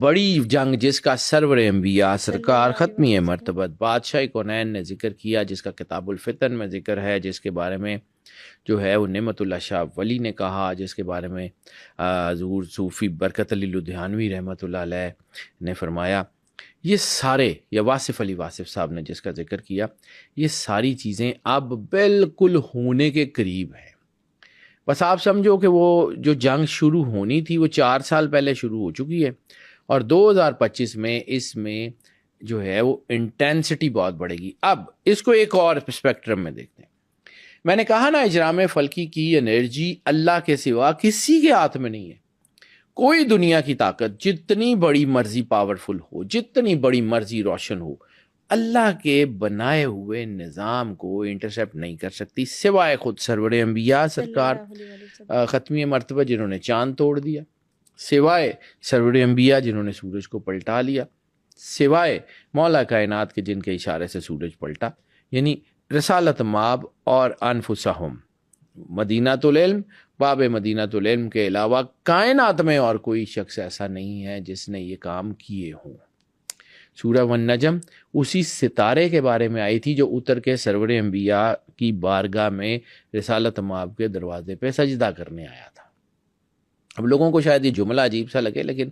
بڑی جنگ جس کا سرور انبیاء سرکار ختمی مرتبت بادشاہ کونین نے ذکر کیا، جس کا کتاب الفتن میں ذکر ہے، جس کے بارے میں جو ہے وہ نعمت اللہ شاہ ولی نے کہا، جس کے بارے میں حضور صوفی برکت علی لدھیانوی رحمۃ اللہ علیہ نے فرمایا، یہ سارے، یا واصف علی واصف صاحب نے جس کا ذکر کیا، یہ ساری چیزیں اب بالکل ہونے کے قریب ہیں۔ بس آپ سمجھو کہ وہ جو جنگ شروع ہونی تھی وہ 4 سال پہلے شروع ہو چکی ہے، اور 2025 میں اس میں جو ہے وہ انٹینسٹی بہت بڑھے گی۔ اب اس کو ایک اور اسپیکٹرم میں دیکھتے ہیں۔ میں نے کہا نا، اجرام فلکی کی انرجی اللہ کے سوا کسی کے ہاتھ میں نہیں ہے۔ کوئی دنیا کی طاقت جتنی بڑی مرضی پاورفل ہو، جتنی بڑی مرضی روشن ہو، اللہ کے بنائے ہوئے نظام کو انٹرسیپٹ نہیں کر سکتی، سوائے خود سرور انبیاء سرکار ختمی مرتبہ جنہوں نے چاند توڑ دیا، سوائے سرور انبیاء جنہوں نے سورج کو پلٹا لیا، سوائے مولا کائنات کے جن کے اشارے سے سورج پلٹا، یعنی رسالت ماب اور انفسہم مدینہ العلم، باب مدینہ العلم کے علاوہ کائنات میں اور کوئی شخص ایسا نہیں ہے جس نے یہ کام کیے ہوں۔ سورہ والنجم اسی ستارے کے بارے میں آئی تھی جو اتر کے سرور انبیاء کی بارگاہ میں رسالت ماب کے دروازے پہ سجدہ کرنے آیا تھا۔ اب لوگوں کو شاید یہ جملہ عجیب سا لگے، لیکن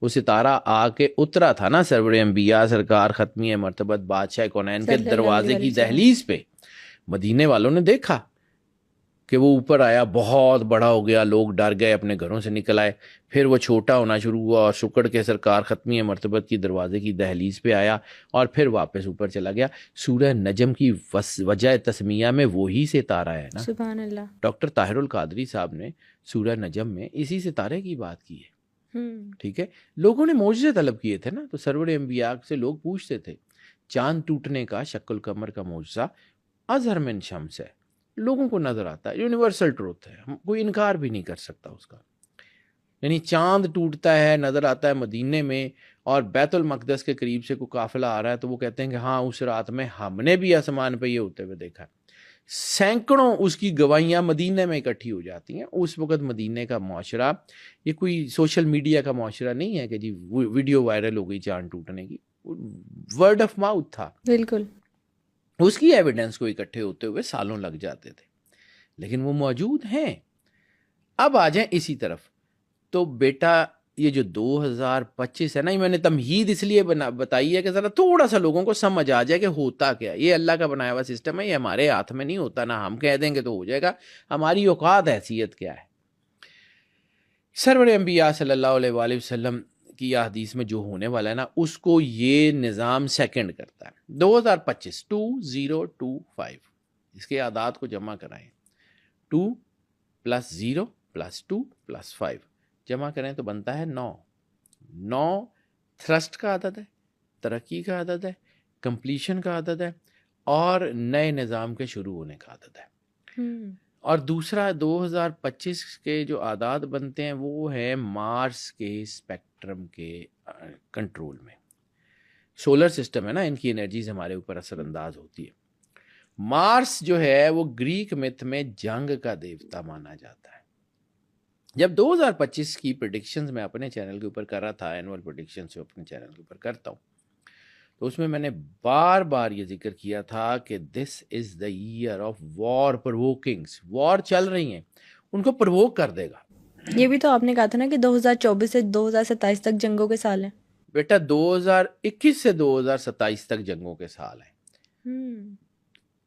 وہ ستارہ آ کے اترا تھا نا سرور انبیاء سرکار ختمی مرتبت بادشاہ کونین کے دروازے کی دہلیز پہ۔ مدینے والوں نے دیکھا کہ وہ اوپر آیا، بہت بڑا ہو گیا، لوگ ڈر گئے، اپنے گھروں سے نکل آئے، پھر وہ چھوٹا ہونا شروع ہوا اور سکڑ کے سرکار ختمی مرتبت کی دروازے کی دہلیز پہ آیا اور پھر واپس اوپر چلا گیا۔ سورہ نجم کی وجہ تسمیہ میں وہی ستارہ ہے نا۔ سبحان اللہ۔ ڈاکٹر طاہر القادری صاحب نے سورہ نجم میں اسی ستارے کی بات کی ہے، ٹھیک ہے۔ لوگوں نے معجزے طلب کیے تھے نا، تو سرور انبیاء سے لوگ پوچھتے تھے، چاند ٹوٹنے کا شق القمر کا معجزہ اظہر من شمس ہے، لوگوں کو نظر آتا ہے، یونیورسل ٹروتھ ہے، کوئی انکار بھی نہیں کر سکتا اس کا۔ یعنی چاند ٹوٹتا ہے، نظر آتا ہے مدینے میں، اور بیت المقدس کے قریب سے کوئی قافلہ آ رہا ہے تو وہ کہتے ہیں کہ ہاں اس رات میں ہم نے بھی آسمان پہ یہ ہوتے ہوئے دیکھا ہے۔ سینکڑوں اس کی گواہیاں مدینے میں اکٹھی ہو جاتی ہیں۔ اس وقت مدینے کا معاشرہ یہ کوئی سوشل میڈیا کا معاشرہ نہیں ہے کہ جی ویڈیو وائرل ہو گئی چاند ٹوٹنے کی، ورڈ آف ماؤتھ تھا، بالکل۔ اس کی ایویڈنس کو اکٹھے ہوتے ہوئے سالوں لگ جاتے تھے، لیکن وہ موجود ہیں۔ اب آ جائیں اسی طرف، تو بیٹا یہ جو 2025 ہے نا، یہ میں نے تمہید اس لیے بتائی ہے کہ ذرا تھوڑا سا لوگوں کو سمجھ آ جائے کہ ہوتا کیا۔ یہ اللہ کا بنایا ہوا سسٹم ہے، یہ ہمارے ہاتھ میں نہیں ہوتا، نہ ہم کہہ دیں گے تو ہو جائے گا، ہماری اوقات حیثیت کیا ہے۔ سرور انبیاء صلی اللہ علیہ وآلہ وسلم کی حدیث میں جو ہونے والا ہے نا، اس کو یہ نظام سیکنڈ کرتا ہے۔ 2025 2025 اس کے اعداد کو جمع کرائیں، 2 + 0 + 2 + 5 جمع کریں تو بنتا ہے 9۔ 9 تھرسٹ کا عدد ہے، ترقی کا عدد ہے، کمپلیشن کا عدد ہے، اور نئے نظام کے شروع ہونے کا عدد ہے۔ اور دوسرا 2025 کے جو اعداد بنتے ہیں وہ ہے مارس کے اسپیکٹرم کے کنٹرول میں۔ سولر سسٹم ہے نا، ان کی انرجیز ہمارے اوپر اثر انداز ہوتی ہے۔ مارس جو ہے وہ گریک میتھ میں جنگ کا دیوتا مانا جاتا ہے۔ جب 2025 کی پریڈکشنز میں اپنے چینل کے اوپر کر رہا تھا، اینول پریڈکشنز اپنے چینل کے اوپر کرتا ہوں، تو اس میں نے بار بار یہ ذکر کیا تھا کہ دس از دا ایئر آف وار پرووکنگز، وار چل رہی ہیں، ان کو پرووک کر دے گا۔ یہ بھی تو آپ نے کہا تھا نا کہ 2024 سے 2027 تک جنگوں کے سال ہیں۔ بیٹا 2021 سے 2027 تک جنگوں کے سال ہیں۔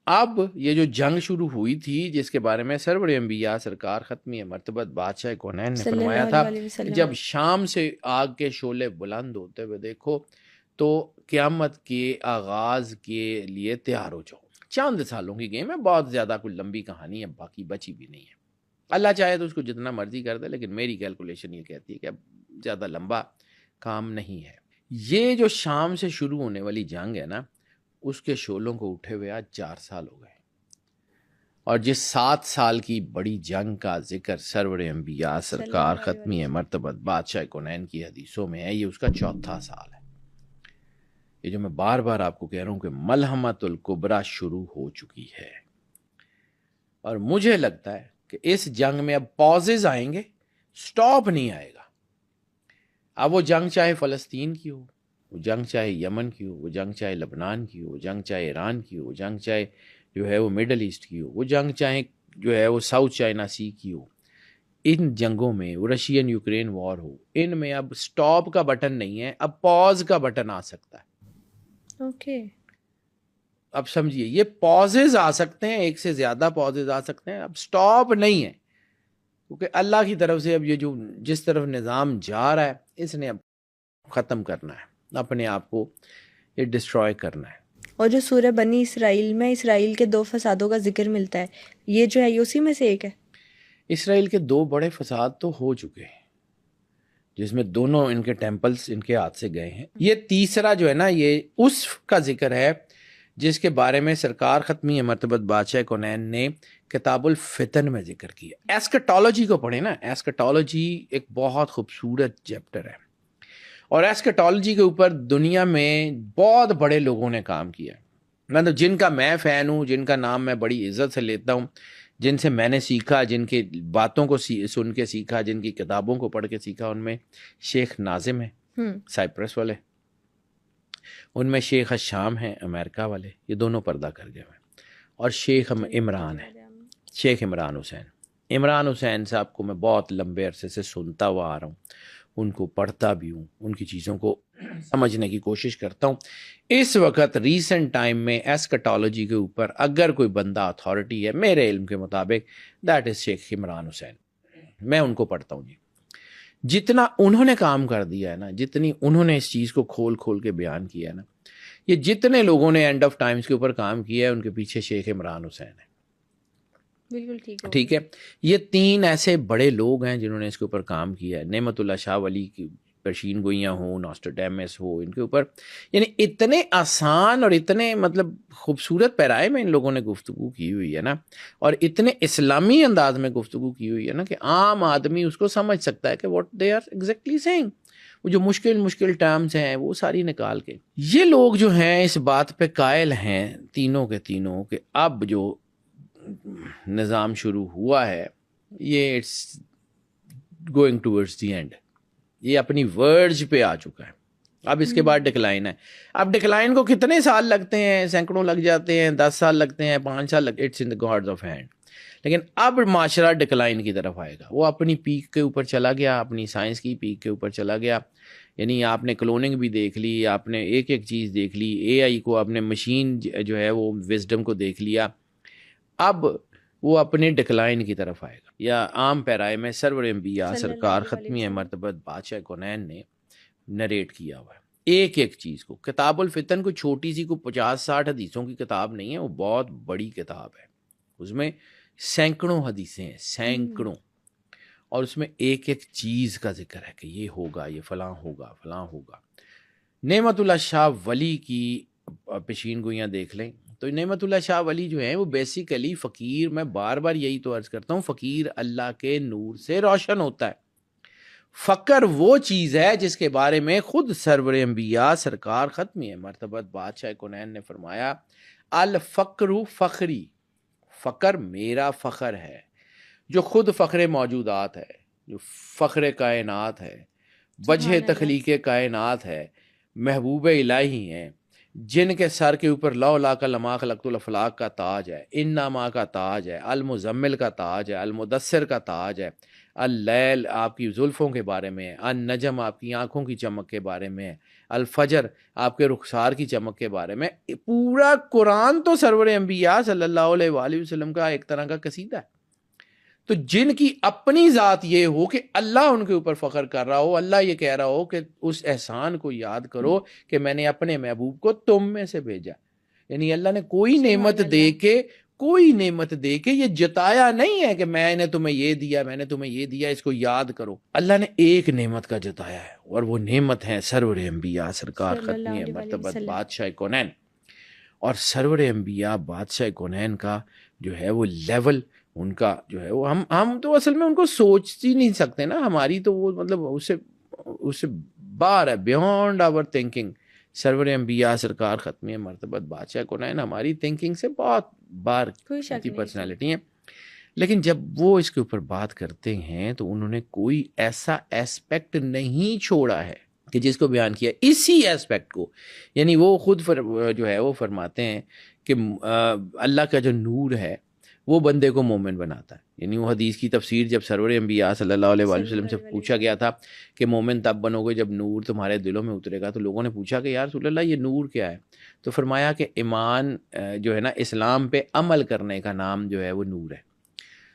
اب یہ جو جنگ شروع ہوئی تھی جس کے بارے میں سرور انبیاء سرکار ختمی مرتبت بادشاہ کونین نے فرمایا تھا، جب شام سے آگ کے شعلے بلند ہوتے ہوئے دیکھو تو قیامت کے آغاز کے لیے تیار ہو جاؤ۔ چند سالوں کی گیم ہے، بہت زیادہ کوئی لمبی کہانی ہے، باقی بچی بھی نہیں ہے۔ اللہ چاہے تو اس کو جتنا مرضی کر دے، لیکن میری کیلکولیشن یہ کہتی ہے کہ اب زیادہ لمبا کام نہیں ہے۔ یہ جو شام سے شروع ہونے والی جنگ ہے نا، اس کے شعلوں کو اٹھے ہوئے آج 4 سال ہو گئے، اور جس 7 سال کی بڑی جنگ کا ذکر سرور انبیاء سرکار ختمی مرتبت بادشاہ کونین کی حدیثوں میں ہے، یہ اس کا 4تھا سال ہے۔ یہ جو میں بار بار آپ کو کہہ رہا ہوں کہ ملحمت الکبریٰ شروع ہو چکی ہے، اور مجھے لگتا ہے کہ اس جنگ میں اب پازز آئیں گے، سٹاپ نہیں آئے گا۔ اب وہ جنگ چاہے فلسطین کی ہو، وہ جنگ چاہے یمن کی ہو، وہ جنگ چاہے لبنان کی ہو، وہ جنگ چاہے ایران کی ہو، وہ جنگ چاہے جو ہے وہ مڈل ایسٹ کی ہو، وہ جنگ چاہے جو ہے وہ ساؤتھ چائنا سی کی ہو، ان جنگوں میں وہ رشین یوکرین وار ہو، ان میں اب سٹاپ کا بٹن نہیں ہے، اب پاز کا بٹن آ سکتا ہے۔ اوکے، اب سمجھیے یہ پازز آ سکتے ہیں، ایک سے زیادہ پازز آ سکتے ہیں، اب سٹاپ نہیں ہے، کیونکہ اللہ کی طرف سے اب یہ جو جس طرف نظام جا رہا ہے اس نے اب ختم کرنا ہے، اپنے آپ کو یہ ڈسٹروائے کرنا ہے۔ اور جو سورہ بنی اسرائیل میں اسرائیل کے 2 فسادوں کا ذکر ملتا ہے، یہ جو ہے یہ اسی میں سے ایک ہے؟ اسرائیل کے 2 بڑے فساد تو ہو چکے ہیں، جس میں دونوں ان کے ٹیمپلز ان کے ہاتھ سے گئے ہیں۔ یہ تیسرا جو ہے نا، یہ اس کا ذکر ہے جس کے بارے میں سرکار ختمی مرتبت بادشاہ کونین نے کتاب الفتن میں ذکر کیا۔ ایسکٹالوجی کو پڑھیں نا، ایسکٹالوجی ایک بہت خوبصورت چیپٹر ہے، اور ایسکٹالوجی کے اوپر دنیا میں بہت بڑے لوگوں نے کام کیا ہے، مطلب جن کا میں فین ہوں، جن کا نام میں بڑی عزت سے لیتا ہوں، جن سے میں نے سیکھا، جن کے باتوں کو سن کے سیکھا، جن کی کتابوں کو پڑھ کے سیکھا، ان میں شیخ ناظم ہیں سائپرس والے، ان میں شیخ الشام ہیں امریکہ والے، یہ دونوں پردہ کر گئے ہیں، اور شیخ عمران ہیں، شیخ عمران حسین۔ عمران حسین صاحب کو میں بہت لمبے عرصے سے سنتا ہوا آ رہا ہوں، ان کو پڑھتا بھی ہوں، ان کی چیزوں کو سمجھنے کی کوشش کرتا ہوں۔ اس وقت ریسنٹ ٹائم میں ایسکٹالوجی کے اوپر اگر کوئی بندہ اتھارٹی ہے میرے علم کے مطابق، دیٹ از شیخ عمران حسین، میں ان کو پڑھتا ہوں جی۔ جتنا انہوں نے کام کر دیا ہے نا، جتنی انہوں نے اس چیز کو کھول کھول کے بیان کیا ہے نا، یہ جتنے لوگوں نے اینڈ آف ٹائمز کے اوپر کام کیا ہے ان کے پیچھے شیخ عمران حسین ہے۔ بالکل ٹھیک ہے، یہ 3 ایسے بڑے لوگ ہیں جنہوں نے اس کے اوپر کام کیا ہے، نعمت اللہ شاہ ولی کی پرشین گوئیاں ہوں، نوسٹرڈیمس ہو، ان کے اوپر یعنی اتنے آسان اور اتنے مطلب خوبصورت پیرائے میں ان لوگوں نے گفتگو کی ہوئی ہے نا، اور اتنے اسلامی انداز میں گفتگو کی ہوئی ہے نا کہ عام آدمی اس کو سمجھ سکتا ہے کہ what they are exactly seeing. وہ جو مشکل ٹرمز ہیں وہ ساری نکال کے، یہ لوگ جو ہیں اس بات پہ قائل ہیں تینوں کے تینوں کہ اب جو نظام شروع ہوا ہے یہ it's going towards the end, یہ اپنی ورج پہ آ چکا ہے، اب اس کے بعد ڈکلائن ہے۔ اب ڈکلائن کو کتنے سال لگتے ہیں؟ سینکڑوں لگ جاتے ہیں، 10 سال لگتے ہیں، 5 سال لگتے ہیں، it's in the gods of hand. لیکن اب معاشرہ ڈکلائن کی طرف آئے گا، وہ اپنی پیک کے اوپر چلا گیا، اپنی سائنس کی پیک کے اوپر چلا گیا، یعنی آپ نے کلوننگ بھی دیکھ لی، آپ نے ایک چیز دیکھ لی، اے آئی کو، آپ نے مشین جو ہے وہ وزڈم کو دیکھ لیا، اب وہ اپنے ڈکلائن کی طرف آئے گا۔ یا عام پیرائے میں سرور انبیاء سرکار ختمی مرتبت بادشاہ کونین نے نریٹ کیا ہوا ہے ایک چیز کو۔ کتاب الفتن کو چھوٹی سی کو 50-60 حدیثوں کی کتاب نہیں ہے، وہ بہت بڑی کتاب ہے، اس میں سینکڑوں حدیثیں ہیں، سینکڑوں، اور اس میں ایک چیز کا ذکر ہے کہ یہ ہوگا، یہ فلاں ہوگا، فلاں ہوگا۔ نعمت اللہ شاہ ولی کی پیشین گوئیاں دیکھ لیں تو نعمت اللہ شاہ ولی جو ہیں وہ بیسیکلی فقیر، میں بار بار یہی تو عرض کرتا ہوں، فقیر اللہ کے نور سے روشن ہوتا ہے۔ فقر وہ چیز ہے جس کے بارے میں خود سرور انبیاء سرکار ختمی مرتبت بادشاہ کونین نے فرمایا، الفقر فخری، فقر میرا فخر ہے، جو خود فخر موجودات ہے، جو فخر کائنات ہے، وجہ تخلیق کائنات ہے، محبوب الہی ہیں، جن کے سر کے اوپر لولا کا لما خلقت الافلاق کا تاج ہے، انما کا تاج ہے، المزمل کا تاج ہے، المدثر کا تاج ہے، اللیل آپ کی زلفوں کے بارے میں ہے، النجم آپ کی آنکھوں کی چمک کے بارے میں ہے، الفجر آپ کے رخسار کی چمک کے بارے میں۔ پورا قرآن تو سرور انبیاء صلی اللہ علیہ وآلہ وسلم کا ایک طرح کا قصیدہ ہے۔ تو جن کی اپنی ذات یہ ہو کہ اللہ ان کے اوپر فخر کر رہا ہو، اللہ یہ کہہ رہا ہو کہ اس احسان کو یاد کرو کہ میں نے اپنے محبوب کو تم میں سے بھیجا، یعنی اللہ نے کوئی نعمت دے کے یہ جتایا نہیں ہے کہ میں نے تمہیں یہ دیا، میں نے تمہیں یہ دیا، اس کو یاد کرو۔ اللہ نے ایک نعمت کا جتایا ہے، اور وہ نعمت ہے سرور انبیاء سرکار ختمی مرتبت بادشاہ کونین۔ اور سرور انبیاء بادشاہ کونین کا جو ہے وہ لیول، ان کا جو ہے وہ ہم تو اصل میں ان کو سوچ ہی نہیں سکتے نا، ہماری تو وہ مطلب اس سے باہر ہے، بیونڈ آور تھنکنگ۔ سرور انبیاء سرکار ختمی مرتبت بادشاہ کونین ہماری تھنکنگ سے بہت باہر کی پرسنالٹی ہیں، لیکن جب وہ اس کے اوپر بات کرتے ہیں تو انہوں نے کوئی ایسا ایسپیکٹ نہیں چھوڑا ہے کہ جس کو بیان کیا، اسی ایسپیکٹ کو، یعنی وہ خود جو ہے وہ فرماتے ہیں کہ اللہ کا جو نور ہے وہ بندے کو مومن بناتا ہے. یعنی وہ حدیث کی تفسیر جب سرور انبیاء صلی اللہ علیہ وآلہ وسلم سے پوچھا گیا تھا کہ مومن تب بنو گے جب نور تمہارے دلوں میں اترے گا، تو لوگوں نے پوچھا کہ یا رسول اللہ یہ نور کیا ہے؟ تو فرمایا کہ ایمان جو ہے نا، اسلام پہ عمل کرنے کا نام جو ہے وہ نور ہے.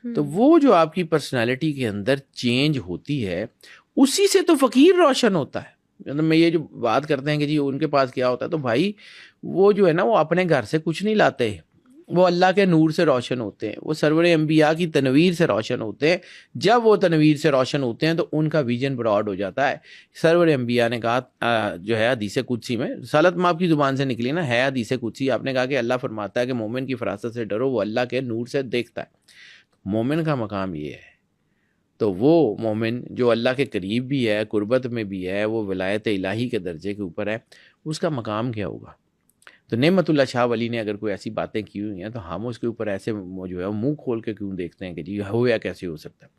تو وہ جو آپ کی پرسنالٹی کے اندر چینج ہوتی ہے اسی سے تو فقیر روشن ہوتا ہے. مطلب میں یہ جو بات کرتے ہیں کہ جی ان کے پاس کیا ہوتا ہے، تو بھائی وہ جو ہے نا وہ اپنے گھر سے کچھ نہیں لاتے، وہ اللہ کے نور سے روشن ہوتے ہیں، وہ سرور انبیاء کی تنویر سے روشن ہوتے ہیں. جب وہ تنویر سے روشن ہوتے ہیں تو ان کا ویژن براڈ ہو جاتا ہے. سرور انبیاء نے کہا جو ہے حدیث قدسی میں، رسالت میں آپ کی زبان سے نکلی نا، ہے حدیث قدسی، آپ نے کہا کہ اللہ فرماتا ہے کہ مومن کی فراست سے ڈرو، وہ اللہ کے نور سے دیکھتا ہے. مومن کا مقام یہ ہے. تو وہ مومن جو اللہ کے قریب بھی ہے، قربت میں بھی ہے، وہ ولایت الہی کے درجے کے اوپر ہے، اس کا مقام کیا ہوگا؟ تو نعمت اللہ شاہ ولی نے اگر کوئی ایسی باتیں کی ہوئی ہیں تو ہم اس کے اوپر ایسے جو ہے منہ کھول کے کیوں دیکھتے ہیں کہ جی ہو یا کیسے ہو سکتا ہے؟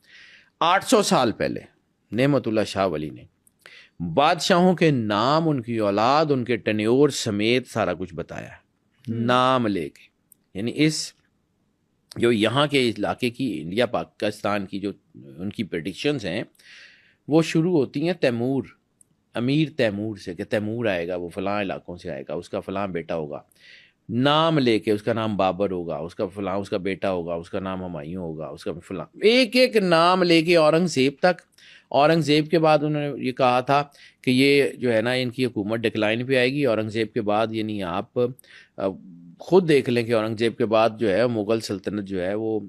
800 سال پہلے نعمت اللہ شاہ ولی نے بادشاہوں کے نام، ان کی اولاد، ان کے ٹینیور سمیت سارا کچھ بتایا ہے، نام لے کے. یعنی اس جو یہاں کے علاقے کی، انڈیا پاکستان کی جو ان کی پریڈکشنز ہیں وہ شروع ہوتی ہیں تیمور، امیر تیمور سے، کہ تیمور آئے گا، وہ فلاں علاقوں سے آئے گا، اس کا فلاں بیٹا ہوگا، نام لے کے، اس کا نام بابر ہوگا، اس کا فلاں اس کا بیٹا ہوگا، اس کا نام ہمایوں ہوگا، اس کا فلاں، ایک ایک نام لے کے اورنگزیب تک. اورنگزیب کے بعد انہوں نے یہ کہا تھا کہ یہ جو ہے نا ان کی حکومت ڈکلائن پہ آئے گی. اورنگزیب کے بعد یعنی آپ خود دیکھ لیں کہ اورنگزیب کے بعد جو ہے مغل سلطنت جو ہے وہ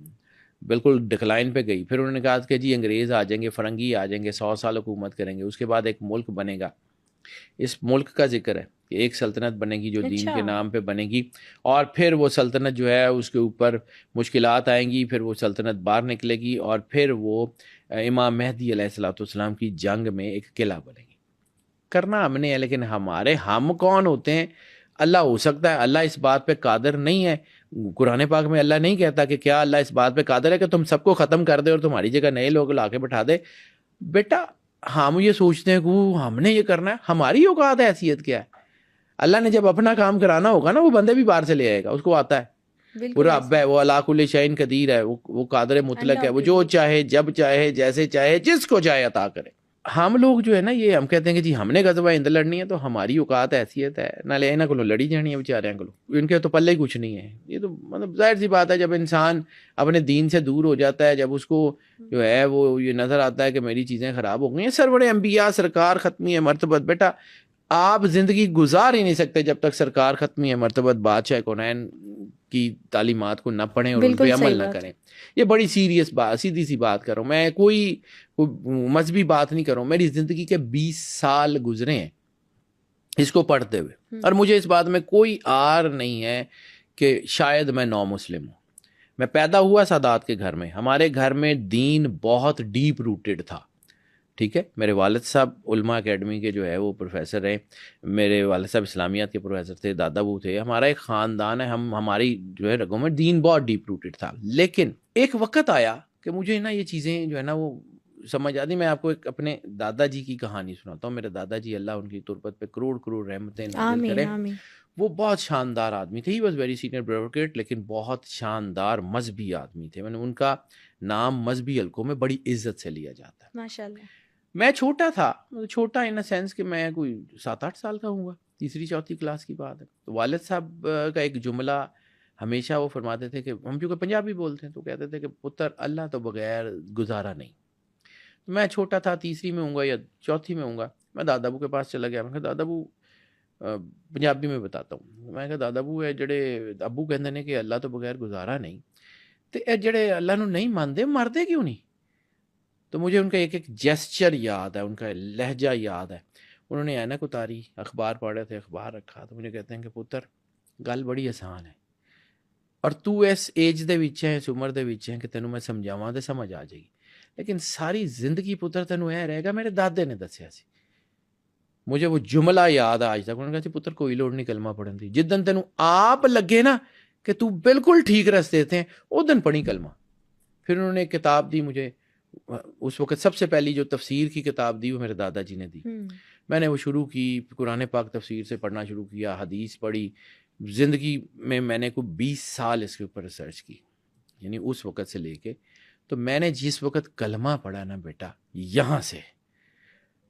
بالکل ڈکلائن پہ گئی. پھر انہوں نے کہا کہ جی انگریز آ جائیں گے، فرنگی آ جائیں گے، 100 سال حکومت کریں گے، اس کے بعد ایک ملک بنے گا. اس ملک کا ذکر ہے کہ ایک سلطنت بنے گی جو دین کے نام پہ بنے گی، اور پھر وہ سلطنت جو ہے اس کے اوپر مشکلات آئیں گی، پھر وہ سلطنت باہر نکلے گی، اور پھر وہ امام مہدی علیہ الصلوۃ والسلام کی جنگ میں ایک قلعہ بنے گی. کرنا ہم نے ہے، لیکن ہم کون ہوتے ہیں؟ اللہ ہو سکتا ہے، اللہ اس بات پہ قادر نہیں ہے. قرآن پاک میں اللہ نہیں کہتا کہ کیا اللہ اس بات پہ قادر ہے کہ تم سب کو ختم کر دے اور تمہاری جگہ نئے لوگ لا کے بٹھا دے. بیٹا ہم یہ سوچتے ہیں کہ ہم نے یہ کرنا ہے، ہماری اوقات ہے، حیثیت کیا ہے؟ اللہ نے جب اپنا کام کرانا ہوگا نا، وہ بندے بھی باہر سے لے آئے گا، اس کو آتا ہے، وہ رب ہے، وہ علی کل شیء قدیر ہے، وہ قادر مطلق ہے، وہ جو چاہے جب چاہے جیسے چاہے جس کو چاہے عطا کرے. ہم لوگ جو ہے نا یہ ہم کہتے ہیں کہ جی ہم نے غزوہ ہند لڑنی ہے تو ہماری اوقات حیثیت ہے، نہ لے انہاں کو لڑی جانی ہے بیچاریاں کو، ان کے تو پلے ہی کچھ نہیں ہے. یہ تو مطلب ظاہر سی بات ہے، جب انسان اپنے دین سے دور ہو جاتا ہے، جب اس کو جو ہے وہ یہ نظر آتا ہے کہ میری چیزیں خراب ہو گئی ہیں. سرور انبیاء سرکار ختمی مرتبت، بیٹا آپ زندگی گزار ہی نہیں سکتے جب تک سرکار ختمی مرتبت بادشاہ کونین کی تعلیمات کو نہ پڑھیں اور ان پہ عمل نہ کریں. یہ بڑی سیریس بات، سیدھی سی بات کروں، میں کوئی مذہبی بات نہیں کروں. میری زندگی کے 20 سال گزرے ہیں اس کو پڑھتے ہوئے، اور مجھے اس بات میں کوئی آر نہیں ہے کہ شاید میں نو مسلم ہوں. میں پیدا ہوا سادات کے گھر میں، ہمارے گھر میں دین بہت ڈیپ روٹڈ تھا. ٹھیک ہے، میرے والد صاحب علماء اکیڈمی کے جو ہے وہ پروفیسر ہیں، میرے والد صاحب اسلامیات کے پروفیسر تھے، دادا ابو تھے. ہمارا ایک خاندان ہے، ہماری جو ہے رگوں میں دین بہت ڈیپ روٹڈ تھا. لیکن ایک وقت آیا کہ مجھے نا یہ چیزیں جو ہے نا وہ سمجھ آتی. میں آپ کو ایک اپنے دادا جی کی کہانی سناتا ہوں. میرے دادا جی، اللہ ان کی تربت پہ کروڑ کروڑ رحمتیں نازل کرے، وہ بہت شاندار آدمی تھے. He was very senior bureaucrat, لیکن بہت شاندار مذہبی آدمی تھے. میں نے ان کا نام مذہبی حلقوں میں بڑی عزت سے لیا جاتا ہے. ماشاءاللہ. میں چھوٹا تھا، چھوٹا ان سینس کہ میں کوئی 7-8 سال کا ہوں گا، 3-4 کلاس کی بات ہے. تو والد صاحب کا ایک جملہ ہمیشہ وہ فرماتے تھے کہ ہم چونکہ پنجابی بولتے ہیں تو کہتے تھے کہ پتر اللہ تو بغیر گزارا نہیں. میں چھوٹا تھا، 3ری میں ہوں گا یا 4تھی میں ہوں گا. میں دادا ابو کے پاس چلا گیا. میں کہا دادا ابو، پنجابی میں بتاتا ہوں، میں کہا دادا ابو جڑے ابو کہندے نے کہ اللہ تو بغیر گزارا نہیں، تو اے جڑے اللہ نو نہیں مانتے مردے کیوں نہیں؟ تو مجھے ان کا ایک ایک جیسچر یاد ہے، ان کا لہجہ یاد ہے. انہوں نے اینک اتاری، اخبار پڑھ رہے تھے، اخبار رکھا، تو مجھے کہتے ہیں کہ پتر گل بڑی آسان ہے، اور تو اس ایج دے وچ ہے، اس عمر دے وچ ہے کہ تینوں میں سمجھاواں تے سمجھ آ جائے گی، لیکن ساری زندگی پتر تینوں اے رہے گا. میرے دادے نے دسیا سی، مجھے وہ جملہ یاد ہے آج تک. انہوں نے کہا سی پتر کوئی لوڑ نہیں کلمہ پڑھن دی، جس دن تینوں آپ لگے نا کہ تو بالکل ٹھیک رستے تے ہیں، اس دن پڑھی کلمہ. پھر انہوں نے ایک کتاب دی مجھے، اس وقت سب سے پہلی جو تفسیر کی کتاب دی وہ میرے دادا جی نے دی. میں نے وہ شروع کی، قرآن پاک تفسیر سے پڑھنا شروع کیا، حدیث پڑھی. زندگی میں نے کوئی 20 سال اس کے اوپر ریسرچ کی، یعنی اس وقت سے لے کے. تو میں نے جس وقت کلمہ پڑھا نا بیٹا، یہاں سے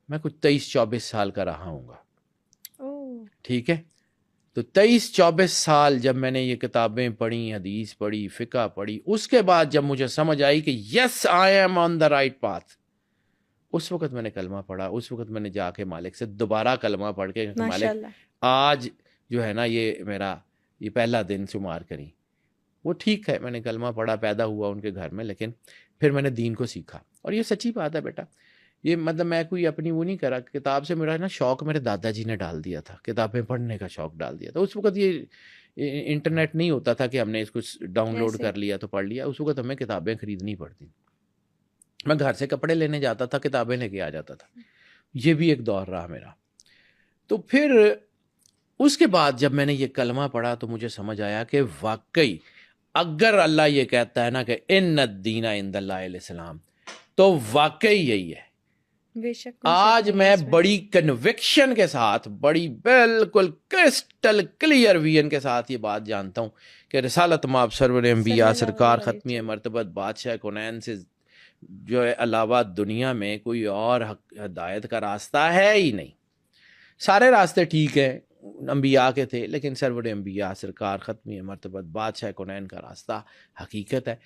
میں کچھ 23-24 سال کا رہا ہوں گا. ٹھیک ہے، تو 23-24 سال جب میں نے یہ کتابیں پڑھی، حدیث پڑھی، فقہ پڑھی، اس کے بعد جب مجھے سمجھ آئی کہ yes I am on the right path, اس وقت میں نے کلمہ پڑھا. اس وقت میں نے جا کے مالک سے دوبارہ کلمہ پڑھ کے مالک آج جو ہے نا یہ میرا یہ پہلا دن شمار کریں. وہ ٹھیک ہے، میں نے کلمہ پڑھا، پیدا ہوا ان کے گھر میں، لیکن پھر میں نے دین کو سیکھا. اور یہ سچی بات ہے بیٹا، یہ مطلب میں کوئی اپنی وہ نہیں کرا. کتاب سے میرا نا شوق میرے دادا جی نے ڈال دیا تھا، کتابیں پڑھنے کا شوق ڈال دیا تھا. اس وقت یہ انٹرنیٹ نہیں ہوتا تھا کہ ہم نے اس کو ڈاؤن لوڈ کر لیا تو پڑھ لیا. اس وقت ہمیں کتابیں خریدنی پڑتی. میں گھر سے کپڑے لینے جاتا تھا، کتابیں لے کے آ جاتا تھا. یہ بھی ایک دور رہا میرا. تو پھر اس کے بعد جب میں نے یہ کلمہ پڑھا تو مجھے سمجھ آیا کہ واقعی اگر اللہ یہ کہتا ہے نا کہ ان الدین عند اللہ الاسلام، تو واقعی یہی ہے. آج میں بڑی کنوکشن کے ساتھ، بڑی بالکل کرسٹل کلیئر ویژن کے ساتھ یہ بات جانتا ہوں کہ رسالت مآب سرور انبیاء سرکار ختمی مرتبت بادشاہ کونین سے جو ہے علاوہ دنیا میں کوئی اور ہدایت کا راستہ ہے ہی نہیں. سارے راستے ٹھیک ہیں، انبیاء کے تھے، لیکن سرور انبیاء سرکار ختمی مرتبت بادشاہ کونین کا راستہ حقیقت ہے.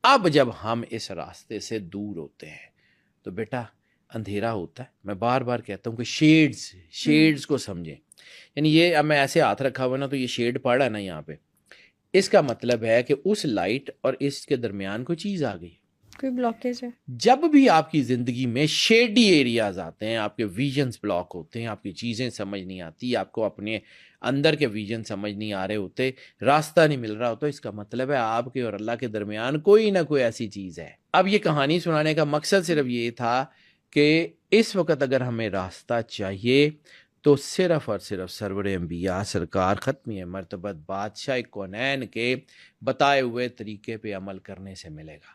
اب جب ہم اس راستے سے دور ہوتے ہیں تو بیٹا اندھیرا ہوتا ہے. میں بار بار کہتا ہوں کہ شیڈز کو سمجھیں. یعنی یہ اب میں ایسے ہاتھ رکھا ہوا نا تو یہ شیڈ پڑا نا یہاں پہ، اس کا مطلب ہے کہ اس لائٹ اور اس کے درمیان کوئی چیز آ گئی، کوئی بلاکیج ہے. جب بھی آپ کی زندگی میں شیڈی ایریاز آتے ہیں، آپ کے ویژنز بلاک ہوتے ہیں، آپ کی چیزیں سمجھ نہیں آتی، آپ کو اپنے اندر کے ویژن سمجھ نہیں آ رہے ہوتے، راستہ نہیں مل رہا ہوتا، اس کا مطلب ہے آپ کے اور اللہ کے درمیان کوئی نہ کوئی ایسی چیز ہے. اب یہ کہانی سنانے کا مقصد صرف یہ تھا کہ اس وقت اگر ہمیں راستہ چاہیے تو صرف اور صرف سرور انبیاء سرکار ختمی مرتبت بادشاہ کونین کے بتائے ہوئے طریقے پہ عمل کرنے سے ملے گا.